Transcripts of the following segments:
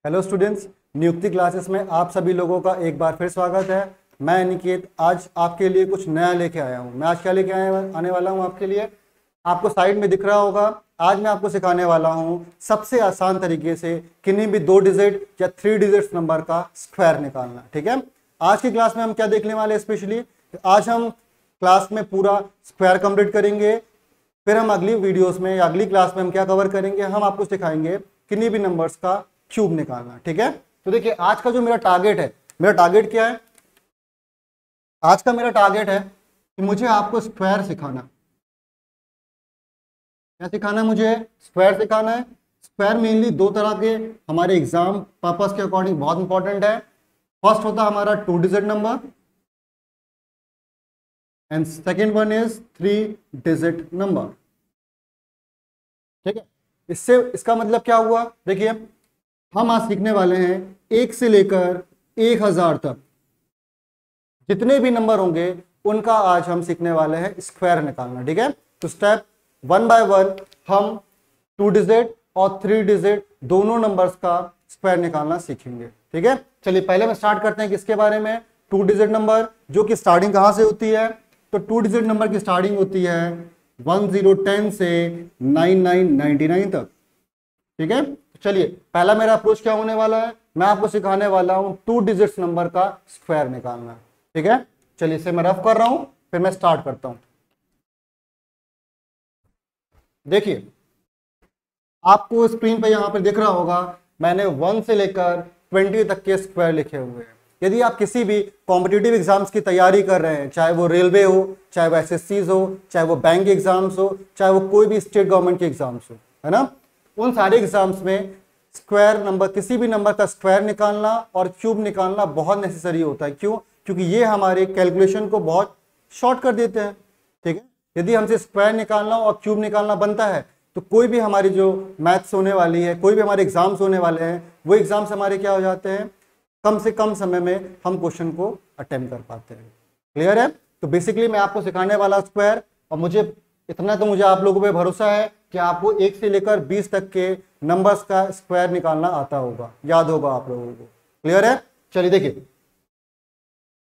Hello students, नियुक्ति classes में आप सभी लोगों का एक बार फिर स्वागत है। मैं निकेत आज आपके लिए कुछ नया लेके आया हूँ। मैं आज क्या लेके आने वाला हूँ आपके लिए, आपको साइड में दिख रहा होगा। आज मैं आपको सिखाने वाला हूँ सबसे आसान तरीके से किन्हीं भी 2 डिजिट या 3 डिजिट्स नंबर का स्क्वायर निकालना। ठीक है, आज की क्लास में हम क्या देखने वाले हैं स्पेशली, आज हम क्लास में पूरा स्क्वायर कंप्लीट करेंगे। फिर हम अगली वीडियोस में या अगली क्लास में हम क्या कवर करेंगे, हम आपको सिखाएंगे किन्हीं भी नंबर्स का क्यूब निकालना। ठीक है, तो देखिए आज का जो मेरा टारगेट है, मेरा टारगेट क्या है, आज का मेरा टारगेट है कि मुझे आपको स्क्वायर सिखाना। क्या सिखाना है मुझे? स्क्वायर सिखाना है। स्क्वायर मेनली 2 तरह के हमारे एग्जाम पर्पस के अकॉर्डिंग बहुत इंपॉर्टेंट है। फर्स्ट होता है हमारा 2 digit number and second one is 3 digit number. ठीक है, इससे इसका मतलब क्या हुआ, देखिए हम आज सीखने वाले हैं 1 से लेकर 1000 तक जितने भी नंबर होंगे उनका आज हम सीखने वाले हैं स्क्वायर निकालना। ठीक है, तो स्टेप 1 बाय 1 हम 2 डिजिट और 3 डिजिट दोनों नंबर्स का स्क्वायर निकालना सीखेंगे। ठीक है, चलिए पहले में स्टार्ट करते हैं किसके बारे में, 2 डिजिट नंबर जो कि स्टार्टिंग कहां से होती है, तो 2 डिजिट नंबर की स्टार्टिंग होती है 1010 से 9999 तक। ठीक है, चलिए पहला मेरा अप्रोच क्या होने वाला है, मैं आपको सिखाने वाला हूं 2 डिजिट्स नंबर का स्क्वायर निकालना। ठीक है, चलिए इसे मैं रफ कर रहा हूं, फिर मैं स्टार्ट करता हूं। देखिए आपको स्क्रीन पे यहां पे दिख रहा होगा मैंने 1 से लेकर 20 तक के स्क्वायर लिखे हुए हैं। यदि आप किसी भी कॉम्पिटिटिव एग्जाम्स की तैयारी कर रहे हैं, चाहे वो रेलवे हो, चाहे वो एसएससीज हो, चाहे वो बैंक एग्जाम्स हो, चाहे वो कोई भी स्टेट गवर्नमेंट के एग्जाम्स हो, है ना, उन सारे एग्जाम्स में स्क्वायर नंबर, किसी भी नंबर का स्क्वायर निकालना और क्यूब निकालना बहुत नेसेसरी होता है। क्यों? क्योंकि ये हमारे कैलकुलेशन को बहुत शॉर्ट कर देते हैं। ठीक है, यदि हमसे स्क्वायर निकालना और क्यूब निकालना बनता है तो कोई भी हमारी जो मैथ्स होने वाली है, कोई भी हमारे एग्जाम्स होने वाले हैं, वो एग्जाम्स हमारे क्या हो जाते हैं, कम से कम समय में हम क्वेश्चन को अटेम्प्ट कर पाते हैं। क्लियर है? तो बेसिकली मैं आपको सिखाने वाला स्क्वायर, और मुझे इतना तो मुझे आप लोगों पे भरोसा है कि आपको 1 से लेकर 20 तक के नंबर्स का स्क्वायर निकालना आता होगा, याद होगा आप लोगों को। क्लियर है? चलिए देखिए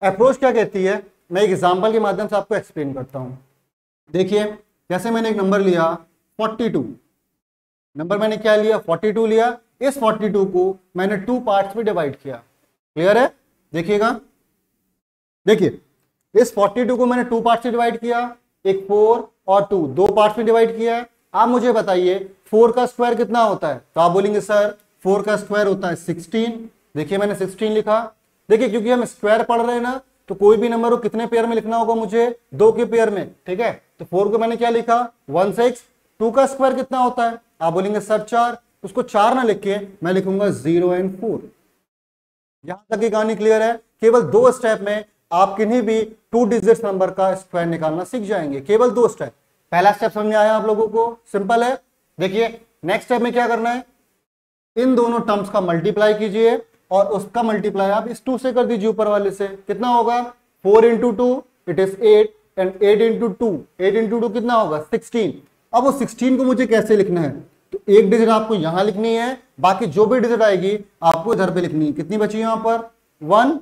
अप्रोच क्या कहती है, मैं एक एग्जांपल के माध्यम से आपको एक्सप्लेन करता हूं। देखिए जैसे मैंने एक नंबर लिया 42, नंबर मैंने क्या लिया, 42 लिया। इस 42 को मैंने 2 पार्ट्स में डिवाइड किया। क्लियर है? देखिएगा, देखिए इस 42 को मैंने 2 पार्ट्स में डिवाइड किया, एक 4 और 2 दो पार्ट्स में डिवाइड किया है। आप मुझे बताइए 4 का स्क्वायर कितना होता है, तो आप बोलेंगे सर 4 का स्क्वायर होता है 16। देखिए मैंने 16 लिखा। देखिए क्योंकि हम स्क्वायर पढ़ रहे हैं ना, तो कोई भी नंबर को कितने पेयर में लिखना होगा, मुझे 2 के पेयर में। ठीक है, तो 4 को मैंने क्या लिखा 16। 2 का स्क्वायर कितना होता है, आप बोलेंगे सर 4। उसको 4 ना लिख के मैं लिखूंगा 0 और 4। यहां तक की कहानी क्लियर है। केवल 2 स्टेप में आप किन्हीं भी 2 डिजिट नंबर का स्क्वायर निकालना सीख जाएंगे, केवल 2 स्टेप। पहला स्टेप समझ में आया आप लोगों को, सिंपल है। देखिए नेक्स्ट स्टेप में क्या करना है, इन दोनों टर्म्स का मल्टीप्लाई कीजिए और उसका मल्टीप्लाई आप इस 2 से कर दीजिए ऊपर वाले से। कितना होगा, 4 into 2 it is 8 and 8 into 2, 8 into 2 कितना होगा 16। अब वो 16 को मुझे कैसे लिखना है, तो एक डिजिट आपको यहां लिखनी है, बाकी जो भी डिजिट आएगी आपको इधर पे लिखनी है। कितनी बची यहां पर 1,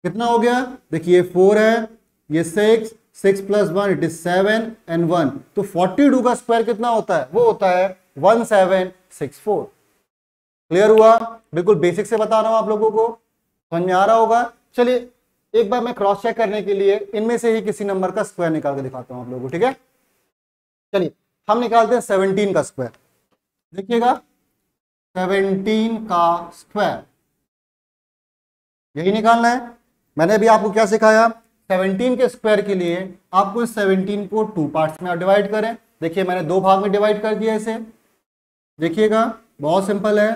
कितना हो गया, देखिए 4 है, ये 6 प्लस 1 इट इज 7 एंड 1, तो 42 का स्क्वायर कितना होता है, वो होता है 1764। क्लियर हुआ? बिल्कुल बेसिक से बता रहा हूं आप लोगों को, समझ में आ रहा होगा। चलिए एक बार मैं क्रॉस चेक करने के लिए इनमें से ही किसी नंबर का स्क्वायर निकाल के दिखाता हूं आप लोगों को। ठीक है, चलिए हम निकालते हैं 17 का स्क्वायर। देखिएगा 17 का स्क्वायर यही निकालना है। मैंने अभी आपको क्या सिखाया, 17 के स्क्वायर के लिए आपको इस 17 को 2 पार्ट्स में डिवाइड करें। देखिए मैंने 2 भाग में डिवाइड कर दिया इसे। देखिएगा बहुत सिंपल है।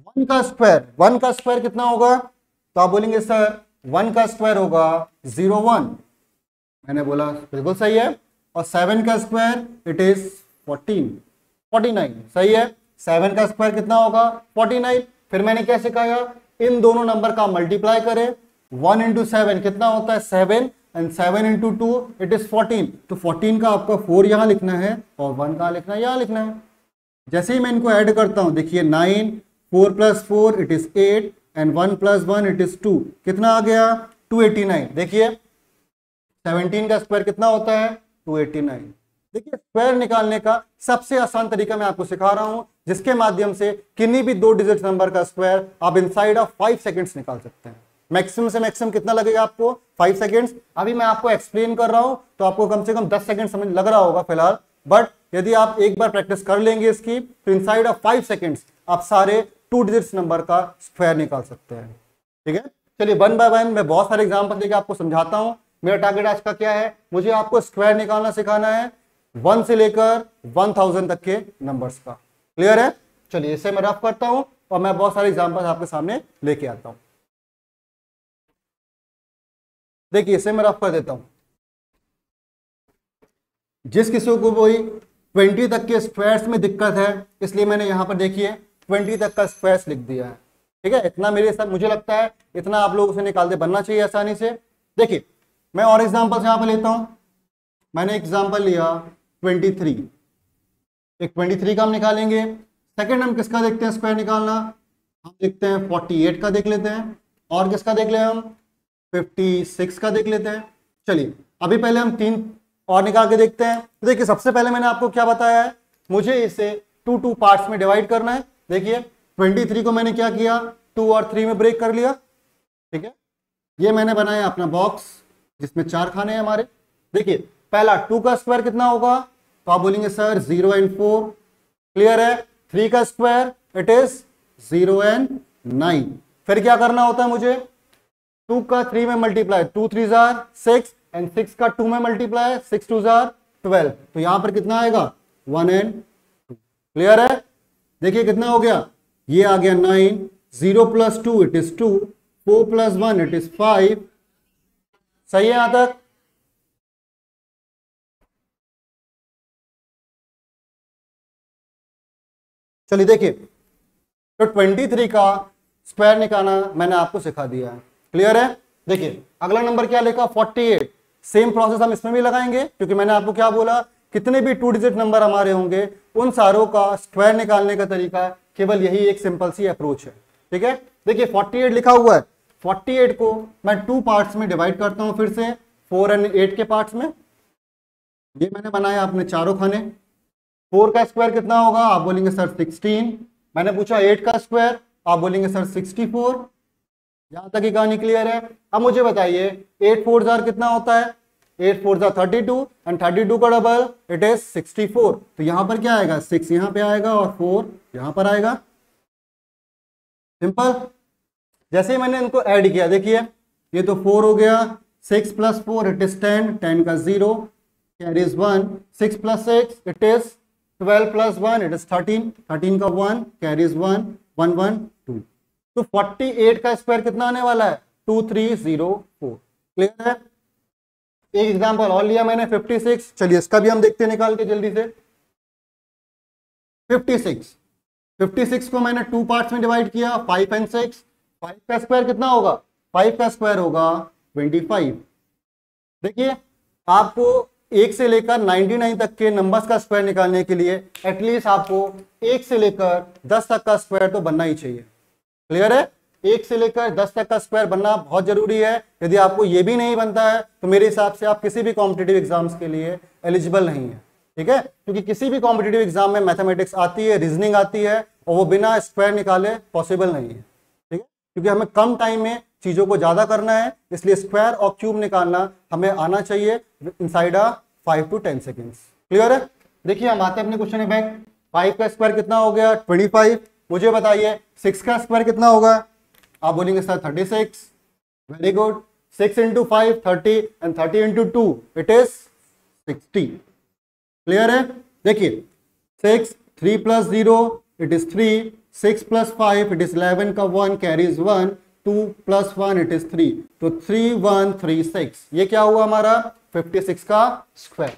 1 का स्क्वायर कितना होगा, तो आप बोलेंगे सर 1 का स्क्वायर होगा 01। मैंने बोला बिल्कुल सही है। और 7 का स्क्वायर इट इज 49। सही है, 7 का स्क्वायर कितना होगा 49। फिर मैंने क्या सिखाया, इन दोनों नंबर का मल्टीप्लाई करें। 1 इंटू 7 कितना होता है 7 एंड 7 इंटू 2 इट इज 14। तो 14 का आपका 4 यहां लिखना है और 1 कहां लिखना है, यहां लिखना है। जैसे ही मैं इनको ऐड करता हूं, देखिए 9 4 + 4 it is 8 and 1 + 1 it is 2। कितना आ गया? 289। देखिए 17 का स्क्वायर कितना होता है? 289। देखिए स्क्वायर निकालने का सबसे आसान तरीका मैं आपको सिखा रहा हूं, जिसके माध्यम से किन्हीं भी 2 डिजिट नंबर का स्क्वायर आप इनसाइड ऑफ 5 सेकंड्स निकाल सकते हैं। मैक्सिमम से मैक्सिमम कितना लगेगा आपको? 5 सेकंड्स। अभी मैं आपको एक्सप्लेन कर रहा हूं तो आपको कम से कम 10 सेकंड समझ लग रहा होगा फिलहाल, बट यदि आप एक बार प्रैक्टिस कर लेंगे इसकी तो इनसाइड ऑफ 5 सेकंड्स आप सारे 2 डिजिट्स नंबर का स्क्वायर निकाल सकते हैं। ठीक है, चलिए वन बाय वन मैं बहुत सारे एग्जांपल देकर आपको समझाता हूं। मेरा टारगेट आज का क्या है? मुझे आपको स्क्वायर निकालना सिखाना है 1 से लेकर 1000 तक के नंबर्स का। क्लियर है? चलिए इसे मैं रफ करता हूं और मैं बहुत सारे एग्जांपल्स आपके सामने लेके आता हूं। देखिए इसे मैं रफ कर देता हूं। जिस किसी को कोई 20 तक के स्क्वायर्स में दिक्कत है, इसलिए मैंने यहां पर देखिए 20 तक का स्क्वायर्स लिख दिया है। ठीक है, इतना मेरे साथ मुझे लगता है इतना आप लोगों से निकालते बनना चाहिए आसानी से। देखिए मैं और एग्जांपल्स यहां पर लेता हूं। मैंने एग्जांपल लिया 23। एक 23 का हम निकालेंगे। सेकंड हम किसका देखते हैं स्क्वायर निकालना? हम देखते हैं 48 का देख लेते हैं। और किसका देख ले हम? 56 का देख लेते हैं। चलिए अभी पहले हम 3 और निकाल के देखते हैं। तो देखिए सबसे पहले मैंने आपको क्या बताया है, मुझे इसे 2 पार्ट्स में डिवाइड करना है। देखिए 23 को मैंने क्या किया, 2 और 3 में ब्रेक कर लिया। ठीक है, ये मैंने बनाया अपना बॉक्स जिसमें 4 खाने हैं हमारे। देखिए पहला 2 का स्क्वायर कितना होगा? तो आप बोलेंगे सर 0 एंड 4। क्लियर है? 3 का स्क्वायर इट इज 0 एंड 9। फिर क्या करना होता है मुझे? 2 का 3 में मल्टीप्लाई, 2 3 जार 6 एंड 6 का 2 में मल्टीप्लाई, 6 2 जार 12। तो यहां पर कितना आएगा? 1 एंड 2। क्लियर है? देखिए कितना हो गया, ये आ गया 9, 0 + 2 इट इज 2, 4 + 1 इट इज 5। सही है यहां तक? चलिए देखिए तो 23 का स्क्वायर निकालना मैंने आपको सिखा दिया है। क्लियर है? देखिए अगला नंबर क्या लिखा? 48। सेम प्रोसेस हम इसमें भी लगाएंगे, क्योंकि मैंने आपको क्या बोला, कितने भी 2 डिजिट नंबर हमारे होंगे उन सारों का स्क्वायर निकालने का तरीका केवल यही एक सिंपल सी अप्रोच है। ठीक है, देखिए 48 लिखा हुआ है। 48 को मैं 2 पार्ट्स में डिवाइड करता हूं, फिर से 4 एंड 8 के पार्ट्स में। ये मैंने बनाया अपने चारों खाने। 4 का स्क्वायर कितना होगा? आप बोलेंगे सर 16। मैंने पूछा 8 का स्क्वायर, आप बोलेंगे सर 64। यहां तक की कहानी क्लियर है? अब मुझे बताइए 8 4 जार कितना होता है? 8 4 जार 32 एंड 32 का डबल इट इज 64। तो यहां पर क्या आएगा? 6 यहां पे आएगा और 4 यहां पर आएगा। सिंपल। जैसे ही मैंने इनको ऐड किया, देखिए ये तो 4 हो गया, 6 + 4 इट इज 10, 10 का 0 carries 1, 6 + 6 it is 12 + 1 it is 13, 13 का 1 कैरीज 1, 1 1 2। तो 48 का स्क्वायर कितना आने वाला है? 2304। क्लियर है? एक एग्जांपल और लिया मैंने 56। चलिए इसका भी हम देखते हैं निकाल के जल्दी से। 56, 56 को मैंने 2 पार्ट्स में डिवाइड किया, 5 एंड 6। 5 का स्क्वायर कितना होगा? 5 का स्क्वायर होगा 25। देखिए आपको 1 से लेकर 99 तक के नंबर्स का स्क्वायर निकालने के लिए एटलीस्ट आपको 1 से लेकर 10 तक का स्क्वायर तो बनना ही चाहिए। क्लियर है? 1 से लेकर 10 तक का स्क्वायर बनना बहुत जरूरी है। यदि आपको यह भी नहीं बनता है तो मेरे हिसाब से आप किसी भी कॉम्पिटिटिव एग्जाम्स के लिए एलिजिबल नहीं है। ठीक है, क्योंकि किसी भी कॉम्पिटिटिव एग्जाम में मैथमेटिक्स आती है, रीजनिंग आती है, और वो बिना स्क्वायर निकाले पॉसिबल नहीं है। ठीक है, क्योंकि हमें कम टाइम में चीजों को ज्यादा करना है, इसलिए स्क्वायर और क्यूब निकालना हमें आना चाहिए इनसाइड 5 to 10 सेकेंड्स। क्लियर है? देखिए हम आते हैं अपने क्वेश्चन में बैक। 5 का स्क्वायर कितना हो गया? 25। मुझे बताइए 6 का स्क्वायर कितना होगा? आप बोलेंगे sir 36। Very good. 6 × 5 30 and 30 × 2 it is 60। Clear है? देखिए 6, 3 + 0 इट इज 3, 6 + 5 इट इज 11 का 1 कैरीज 1, 2 + 1 इट इज 3। तो 3136 ये क्या हुआ हमारा? 56 का स्क्वायर।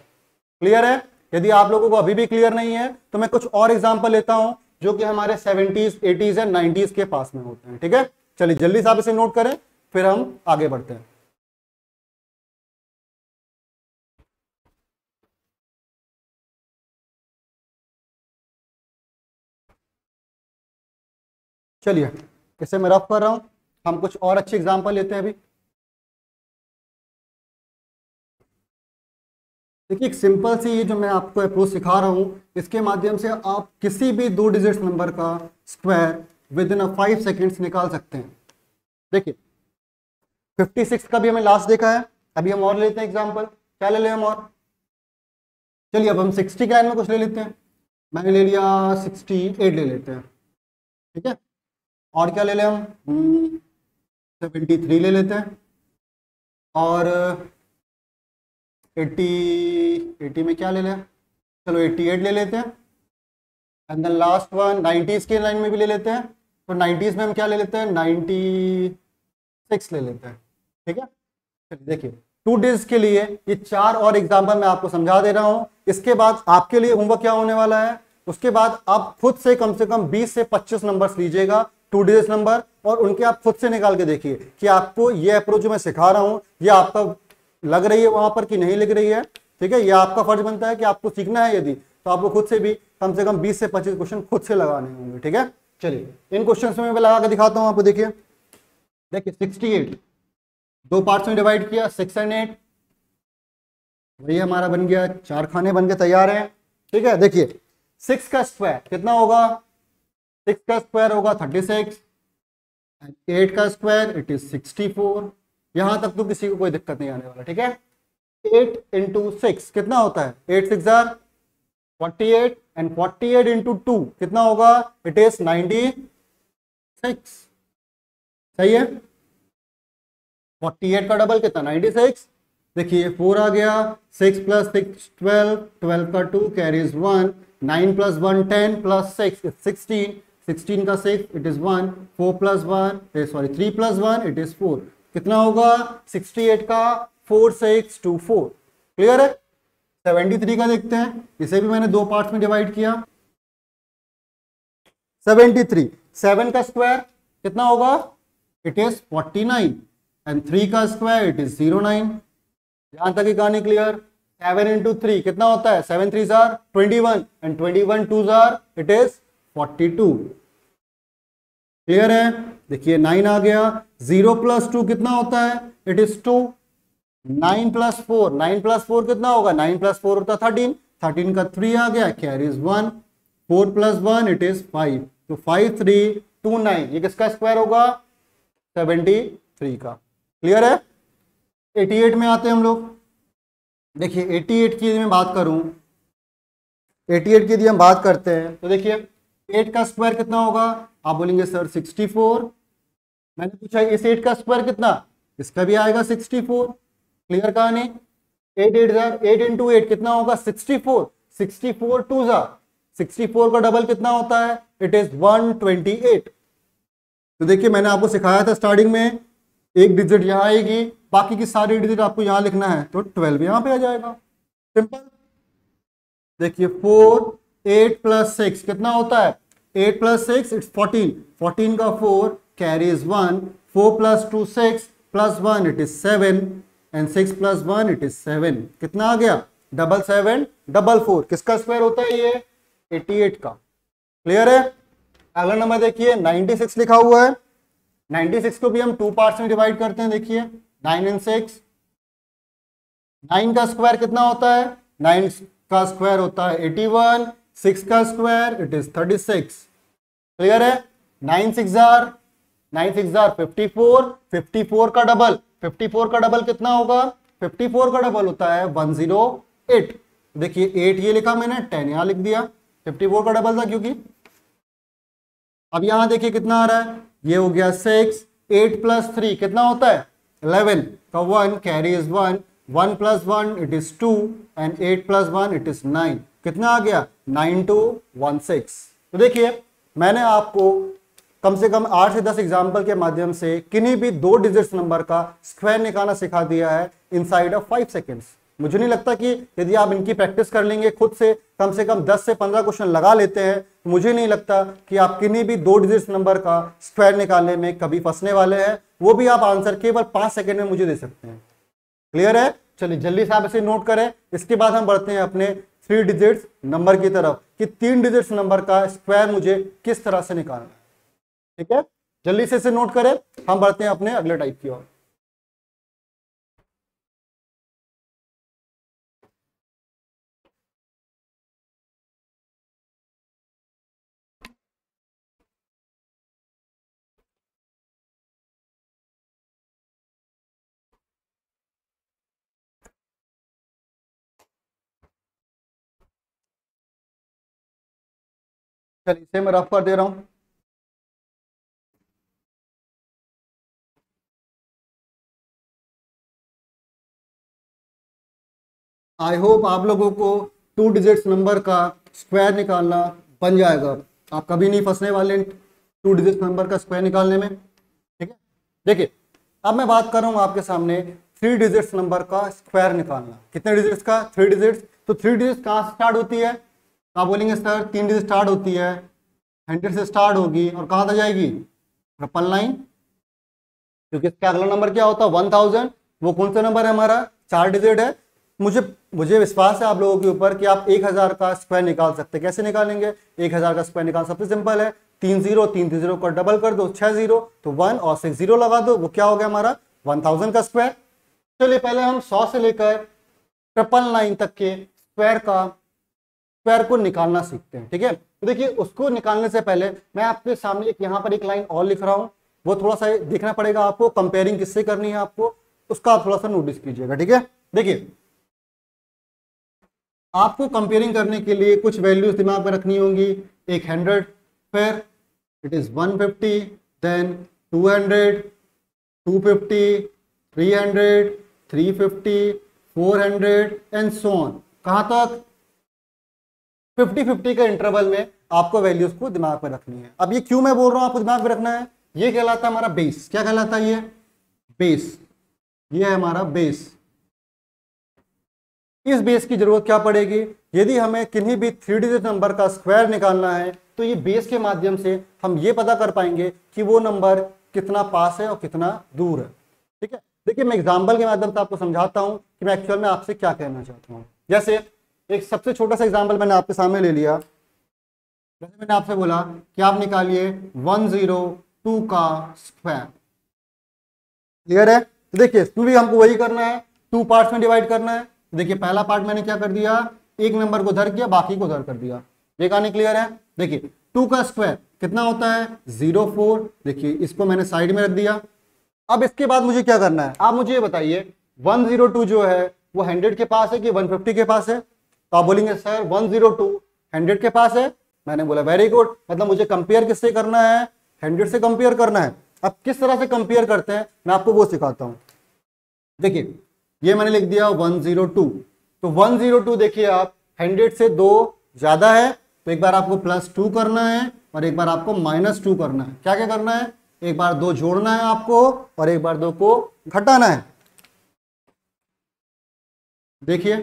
क्लियर है? यदि आप लोगों को अभी भी क्लियर नहीं है तो मैं कुछ और एग्जांपल लेता हूं जो कि हमारे 70s 80s एंड 90s के पास में होते हैं। ठीक है, चलिए जल्दी से आप इसे नोट करें फिर हम आगे बढ़ते हैं। चलिए इसे मैं रफ कर रहा हूं, हम कुछ और अच्छे एग्जाम्पल लेते हैं अभी। देखिए एक सिंपल सी ये जो मैं आपको अप्रोच सिखा रहा हूँ, इसके माध्यम से आप किसी भी 2 डिजिट्स नंबर का स्क्वायर विद इन 5 सेकेंड्स निकाल सकते हैं। देखिए 56 का भी हमें लास्ट देखा है, अभी हम और लेते हैं एग्जांपल। क्या ले लें हम और? चलिए अब हम 60 के लाइन में कुछ ले लेते हैं। मैंने ले लिया 68 ले लेते हैं, ठीक है। और क्या ले लें हम? 73 ले लेते हैं। और 80 में क्या ले लें? चलो 88 ले लेते हैं। And then last one 90s के लाइन में भी ले लेते हैं। तो 90s में हम क्या ले लेते हैं? 96 ले लेते हैं, ठीक है। चलिए देखिए 2 डिजिट्स के लिए ये 4 और एग्जाम्पल मैं आपको समझा दे रहा हूं। इसके बाद आपके लिए होमवर्क क्या होने वाला है, उसके बाद आप खुद से कम 20 से 25 नंबर्स लीजिएगा, 2 डिजिट नंबर, और उनके आप खुद से निकाल के देखिए कि आपको ये अप्रोच जो मैं सिखा रहा हूं ये आपका लग रही है वहां पर कि नहीं लग रही है, ठीक है। ये आपका फर्ज बनता है कि आपको सीखना है यदि, तो आपको खुद से भी कम 20 से 25 क्वेश्चन खुद से लगाने होंगे, ठीक है। चलिए इन क्वेश्चन में मैं लगा के दिखाता हूं आपको। देखिए 68 2 पार्ट्स में डिवाइड किया, 6 और 8, वही हमारा बन गया, 4 खाने बन के तैयार हैं, ठीक है। देखिए 6 का स्क्वायर कितना होगा? 6 का स्क्वायर होगा 36, 8 का स्क्वायर इट इज 64। यहां तक तो किसी को कोई दिक्कत नहीं आने वाला, ठीक है। 8 इंटू 6 कितना होता है? 8 6 जार 48, एंड 48 इंटू 2 कितना होगा? It is 96। सही है। 48 का डबल कितना? 96। देखिए 4 आ गया, 6 + 6 12, 12 का 2 कैरीज 1, 9 + 1 10 + 6 16, 16 का 6 इट इज 1, 4 + 1 3 + 1 इट इज 4। कितना होगा? 68 का 4 6 2 4। क्लियर है। 73 का देखते हैं, इसे भी मैंने 2 पार्ट्स में डिवाइड किया। 73 7 का स्क्वायर कितना होगा? इट इज 49, एंड 3 का स्क्वायर इट इज 09। यहां तक ही कहानी क्लियर। 7 इंटू 3 कितना होता है? 7 3 jar 21, and 21 2 jar it is 42। Clear है। देखिए 9 आ गया, 0 + 2 कितना होता है? It is 2। 9 + 4, 9 + 4 कितना होगा? 9 + 4 होता 13, 13 का 3 आ गया, कैरीज 1, 4 + 1 इट इज 5। तो 5 3 2 9, ये किसका स्क्वायर होगा? 73 का। क्लियर है। 88 में आते हैं हम लोग। देखिए 88 की यदि मैं बात करूं, 88 की यदि हम बात करते हैं तो देखिए 8 का स्क्वायर कितना होगा? आप बोलेंगे सर 64। मैंने पूछा इस 8 का स्क्वायर कितना? इसका भी आएगा 64। क्लियर कहानी। 8 इंटू 8 कितना होगा? 64, 64 2 जार 64 का डबल कितना होता है? It is 128। तो देखिए मैंने आपको सिखाया था स्टार्टिंग में, एक डिजिट यहां आएगी, बाकी की सारी डिजिट आपको यहां लिखना है, तो 12 यहां पे आ जाएगा। सिंपल। देखिए 4 8 + 6 कितना होता है? 8 + 6 इट्स 14, 14 का 4 carries 1, 4 + 2 6 + 1 it is 7, and 6 + 1 it is 7। कितना आ गया? 7 7 4। किसका स्क्वायर होता है ये? 88 का। क्लियर है। अगला नंबर देखिए 96 लिखा हुआ है। 96 को भी हम 2 पार्ट्स में डिवाइड करते हैं। देखिए 9 और 6। 9 का स्क्वायर कितना होता है? 9 का स्क्वायर होता है 81, 6 का स्क्वायर इट इज 36। क्लियर है। 9 6 जार 54, 54 का डबल, 54 का डबल कितना होगा? 54 का डबल होता है 108। देखिए 8 ये लिखा मैंने, 10 यहां लिख दिया, 54 का डबल था क्योंकि। अब यहां देखिए कितना आ रहा है? ये हो गया 6, 8 + 3 कितना होता है? 11 का 1 carries 1, 1 + 1 it is 2, and 8 + 1 it is 9। कितना आ गया? 9216। तो देखिए मैंने आपको कम से कम 8 से 10 एग्जाम्पल के माध्यम से किन्हीं भी 2 डिजिट्स नंबर का स्क्वायर निकालना सिखा दिया है इनसाइड ऑफ 5 सेकेंड्स। मुझे नहीं लगता कि यदि आप इनकी प्रैक्टिस कर लेंगे, खुद से कम 10 से 15 क्वेश्चन लगा लेते हैं, मुझे नहीं लगता कि आप किन्हीं भी 2 डिजिट्स नंबर का स्क्वायर निकालने में कभी फंसने वाले हैं। वो भी आप आंसर केवल 5 सेकेंड में मुझे दे सकते हैं। क्लियर है। चलिए जल्दी से आप इसे नोट करें। इसके बाद हम बढ़ते हैं अपने 3 डिजिट्स नंबर की तरफ कि 3 डिजिट्स नंबर का स्क्वायर मुझे किस तरह से निकालना है। ठीक है, जल्दी से इसे नोट करें, हम बढ़ते हैं अपने अगले टाइप की ओर। चलिए इसे मैं रफ कर दे रहा हूं। आई होप आप लोगों को 2 डिजिट्स नंबर का स्क्वायर निकालना बन जाएगा, आप कभी नहीं फंसने वाले 2 डिजिट्स नंबर का स्क्वायर निकालने में। ठीक है, देखिए अब मैं बात कर रहा हूं आपके सामने 3 डिजिट्स नंबर का स्क्वायर निकालना। कितने डिजिट्स का? 3 डिजिट्स। तो 3 डिजिट्स कहाँ से स्टार्ट होती है? आप बोलेंगे सर 3 डिजिट स्टार्ट होती है, 100 से स्टार्ट होगी और कहाँ तक जाएगी? 999, क्योंकि इसका अगला नंबर क्या होता है? 1000। वो कौन सा नंबर है हमारा? 4 डिजिट है। मुझे विश्वास है आप लोगों के ऊपर कि आप 1000 का स्क्वायर निकाल सकते हैं। कैसे निकालेंगे 1000 का स्क्वायर? निकाल सबसे सिंपल है, 3 जीरो को डबल कर दो, 6 जीरो, तो 1 और 6 जीरो लगा दो, वो क्या हो गया हमारा? 1000 का स्क्वायर। चलिए पहले हम 100 से लेकर 999 तक के स्क्वायर को निकालना सीखते हैं। ठीक है, तो देखिए उसको निकालने से पहले मैं आपके सामने यहाँ पर एक लाइन और लिख रहा हूँ, वो थोड़ा सा देखना पड़ेगा आपको, कंपेयरिंग किससे करनी है आपको, उसका आप थोड़ा सा नोटिस कीजिएगा। ठीक है, देखिए आपको कंपेयरिंग करने के लिए कुछ वैल्यूज दिमाग में रखनी होंगी। एक 100, फिर it is 150, then 200, 250, 300, 350, 400 and so on. कहां तक? 50-50 के इंटरवल में आपको वैल्यूज को दिमाग में रखनी है। अब ये क्यों मैं बोल रहा हूं आपको दिमाग में रखना है? ये कहलाता है हमारा बेस। क्या कहलाता है ये? बेस। ये है हमारा बेस। इस बेस की जरूरत क्या पड़ेगी? यदि हमें किन्हीं भी 3 डिजिट नंबर का स्क्वायर निकालना है तो ये बेस के माध्यम से हम ये पता कर पाएंगे कि वो नंबर कितना पास है और कितना दूर है। ठीक है, देखिए मैं एग्जांपल के माध्यम से आपको समझाता हूं कि मैं एक्चुअल में आपसे क्या कहना चाहता हूं। जैसे एक सबसे छोटा सा एग्जाम्पल मैंने आपके सामने ले लिया। जैसे मैंने आपसे बोला कि आप निकालिए 102 का स्क्वायर। क्लियर है? तो देखिए इसमें भी हमको वही करना है, 2 पार्ट्स में डिवाइड करना है। देखिए पहला पार्ट मैंने क्या कर दिया, एक नंबर को उधर किया, बाकी को उधर कर दिया। ये कहानी क्लियर है? देखिए 2 का स्क्वायर कितना होता है? 04। देखिए इसको मैंने साइड में रख दिया। अब इसके बाद मुझे क्या करना है, आप मुझे ये बताइए 102 जो है वो 100 के पास है कि 150 के पास है? तो आप बोलेंगे सर 102 100 के पास है। मैंने बोला वेरी गुड, मतलब मुझे कंपेयर किससे करना है? 100 से कंपेयर करना है। अब किस तरह से कंपेयर करते हैं मैं आपको वो सिखाता हूं। देखिए ये मैंने लिख दिया 102। तो 102 देखिए आप 100 से 2 ज्यादा है, तो एक बार आपको +2 करना है और एक बार आपको -2 करना है। क्या क्या करना है? एक बार 2 जोड़ना है आपको और एक बार 2 को घटाना है। देखिए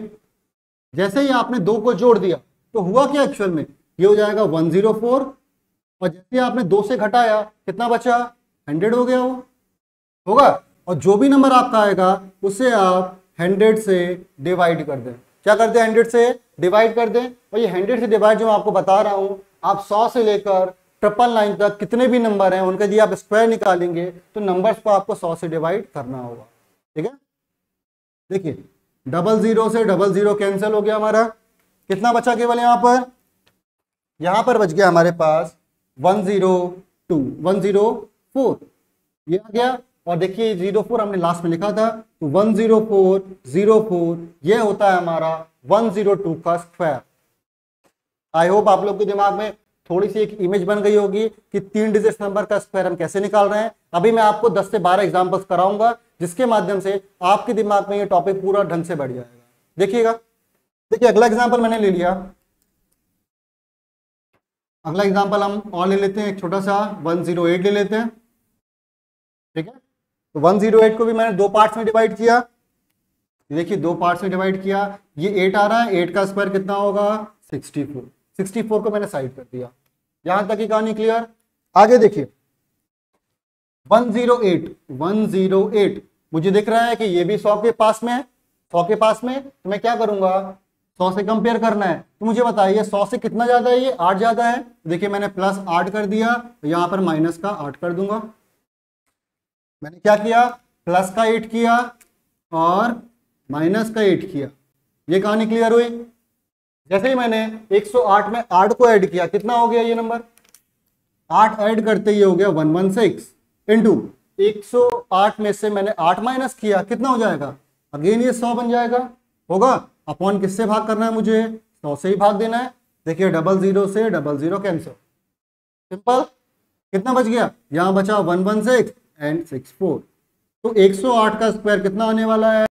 जैसे ही आपने 2 को जोड़ दिया तो हुआ क्या एक्चुअल में? ये हो जाएगा 104 और जैसे आपने 2 से घटाया कितना बचा? 100 हो गया वो होगा। और जो भी नंबर आपका आएगा उसे आप 100 से डिवाइड कर दें। क्या कर दें? 100 से डिवाइड कर दें। और ये 100 से डिवाइड जो मैं आपको बता रहा हूं, आप 100 से लेकर 999 तक कितने भी नंबर हैं उनके यदि आप स्क्वायर निकालेंगे तो नंबर्स को आपको 100 से डिवाइड करना होगा। ठीक है, देखिए 00 से 00 कैंसिल हो गया हमारा। कितना बचा केवल यहां पर बच गया हमारे पास 102 104 ये आ गया। और देखिए 04 हमने लास्ट में लिखा था, तो 104 ये होता है हमारा 102 का स्क्वायर। आई होप आप लोग के दिमाग में थोड़ी सी एक इमेज बन गई होगी कि 3 डिजिट नंबर का स्क्वायर हम कैसे निकाल रहे हैं। अभी मैं आपको 10 से 12 एग्जांपल्स कराऊंगा जिसके माध्यम से आपके दिमाग में ये टॉपिक पूरा ढंग से बढ़ जाएगा। देखिएगा, देखिए अगला एग्जांपल मैंने ले लिया। अगला एग्जांपल हम और ले लेते हैं, एक छोटा सा 108 ले लेते हैं। ठीक है, तो 108 को भी मैंने 2 पार्ट्स में डिवाइड किया। देखिए 2 पार्ट्स में डिवाइड किया, ये 8 आ रहा है, 8 का स्क्वायर कितना होगा? 64। 64 को मैंने साइड कर दिया। यहां तक की कहानी क्लियर। आगे देखिए 108 मुझे दिख रहा है कि ये भी 100 के पास में है। 100 के पास में, तो मैं क्या करूंगा 100 से कंपेयर करना है, तो मुझे बताइए 100 से कितना ज्यादा है, ये 8 ज्यादा है। देखिए मैंने प्लस 8 कर दिया, तो यहाँ पर माइनस का 8 कर दूंगा। मैंने क्या किया, प्लस का 8 किया और माइनस का 8 किया। ये कहानी क्लियर हुई। जैसे ही मैंने 108 में 8 को ऐड किया, कितना हो गया ये नंबर, 8 ऐड करते ही हो गया 116 इंटू 108 में से मैंने 8 माइनस किया, कितना हो जाएगा, अगेन ये 100 बन जाएगा। होगा, अपॉन किससे भाग करना है, मुझे 100 से ही भाग देना है। देखिए 00 से 00 कैंसिल, सिंपल। कितना बच गया, यहां बचा 116 एंड 64। तो 108 का स्क्वायर कितना आने वाला है।